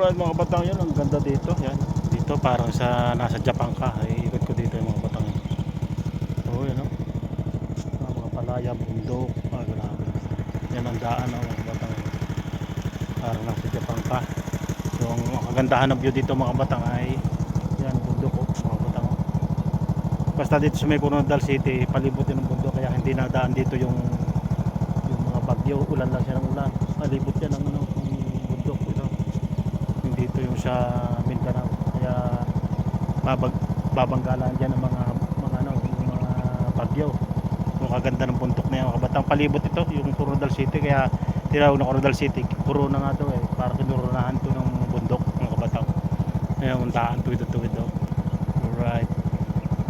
Alright mga batang, yan ang ganda dito. Yan. Dito parang sa nasa Japan ka. Ay ikot ko dito yung mga batang yan. Oh, yan oh. Mga palaya, bundok. Grabe. Yan ang daan oh, mga batang yan. Parang nasa Japan ka. Yung kagandahan ng view dito mga batang ay yan bundok oh, mga batang oh. Basta dito sa may Coronadal City, palibot yun ng bundok kaya hindi nadaan dito yung mga bagyo, ulan lang siya ng ulan. Palibot yan ng ano, yung bundok ito. Hindi ito yung sa Mindanao. Kaya babanggalan diyan ng mga ano, yung mga bagyo. Yung kaganda ng bundok na yan, mga kabatang palibot ito, yung Coronadal City kaya tinawag na Coronadal City. Puro na nga to eh, para kinurunahan to ng bundok, mga kabatang. Ayan, untaan tuwid-tuwid daw. Alright.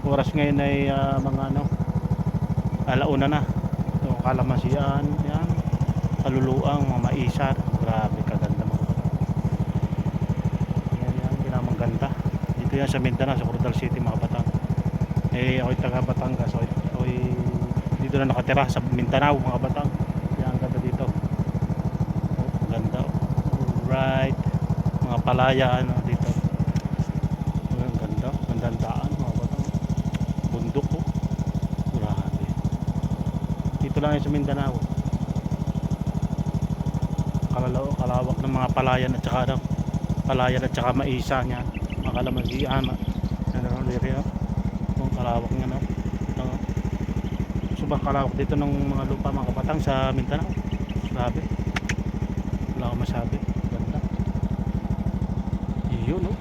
Oras ngayon ay mga ano, alauna na. Ito, Kalamansian, yan. Kaluluang, mga maisar. Grabe kaganda mga kabatang. Yan, ginamang ganda. Dito yan sa Mindanao, sa Coronadal City mga kabatang. Eh, ako'y taga Batangas. Ako'y dito na nakatira sa Mindanao mga kabatang. Yan, ang ganda dito. Oh, ganda. Alright. Mga palaya, ano, dito. Oh, ang ganda. Gandang daan mga kabatang. Bundok ko. Grabe. Dito lang yan sa Mindanao. Kalawak ng mga palayan at saka ano, palayan at saka maisa niya. Mga kalamansian. Ano, lirio. Kung kalawak niya no. Ito. Sobrang kalawak dito ng mga lupa mga kabatang sa Mindanao. Grabe. Wala akong masabi. Ganda. Yun no.